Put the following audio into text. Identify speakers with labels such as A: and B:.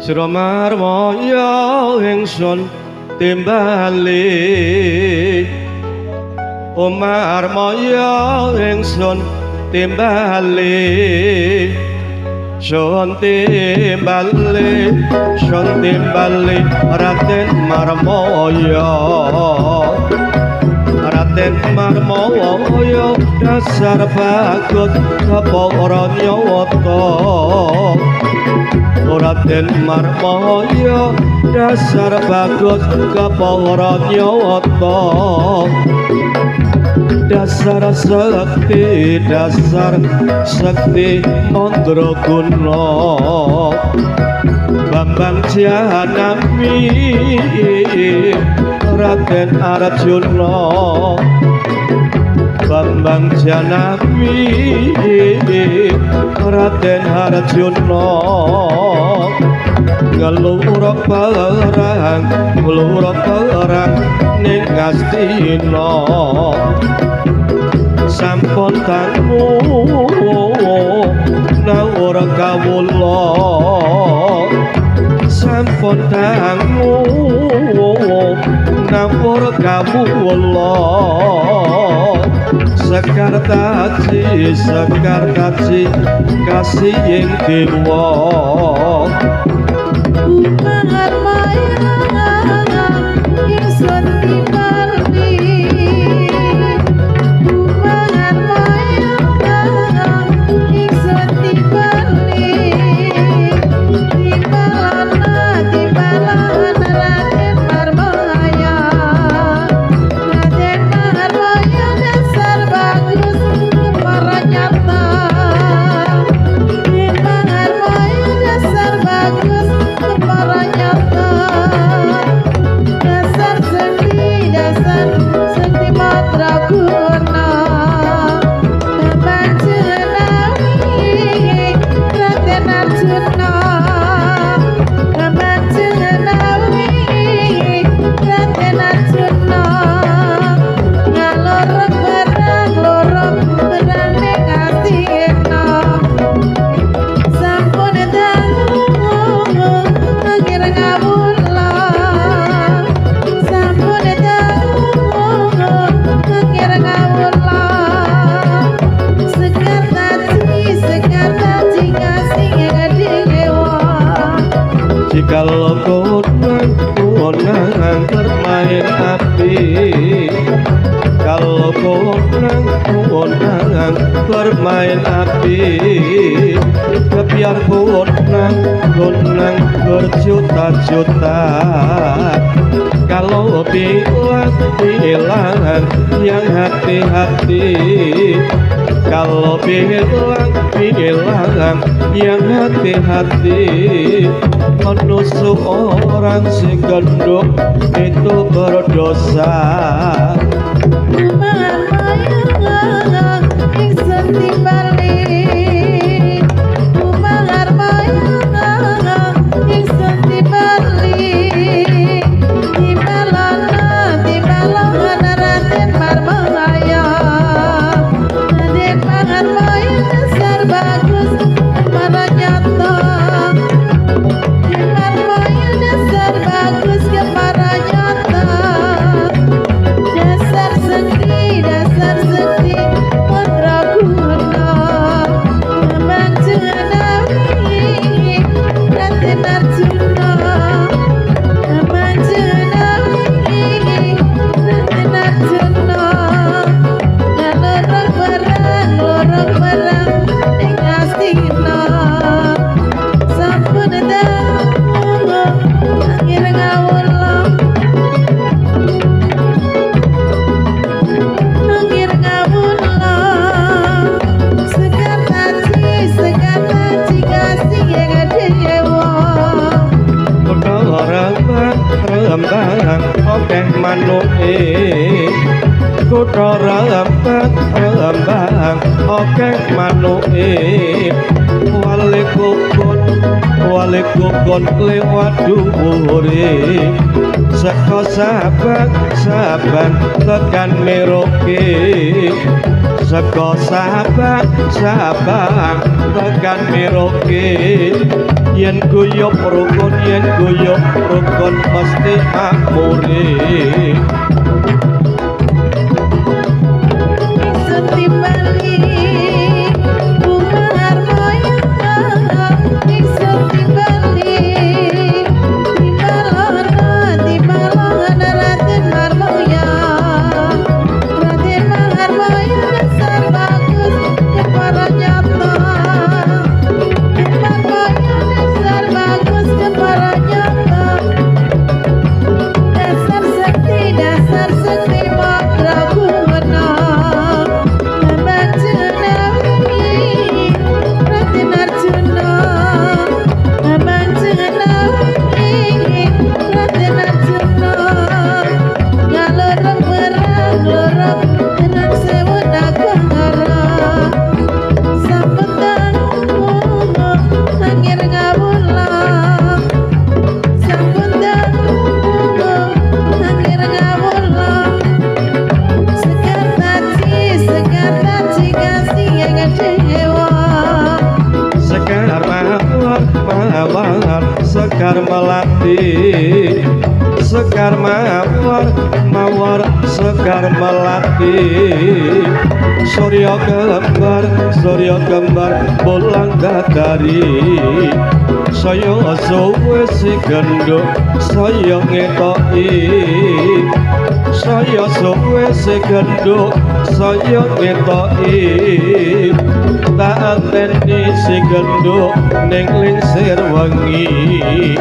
A: Sramarmaya ingsun timbali Marmaya ingsun timbali Sun timbali Raden Marmaya Raden Marmaya dasar bagus kepara nyata Raden Marmaya dasar bagus kepara nyata dasar sakti mandraguna Bambang Janami Raden Arjuna Bambang Janami Raden Arjuna ngelurok perang ning Astina sampun tanmu nawur kawula sampun tanmu nawur kawula sekar taji kasih ing dewa kalau konang bermain api kalau konang bermain api biar konang berjuta-juta kalau bilang yang hati-hati kalau bilang yang hati-hati menusuk orang si gendut itu berdosa okeh manuke kutha rembang okeh manuke wale kukut wale kokon lewat dhuwure saka Sabang tekan Merauke saka Sabang tekan Merauke yen guyub rukun pasti makmure Sekar mawar sekar melati Surya kembar bolang dadari saya suwe si genduk saya ngetoki saya suwe si genduk saya ngetoki tak ateni si genduk ning lingsir wengi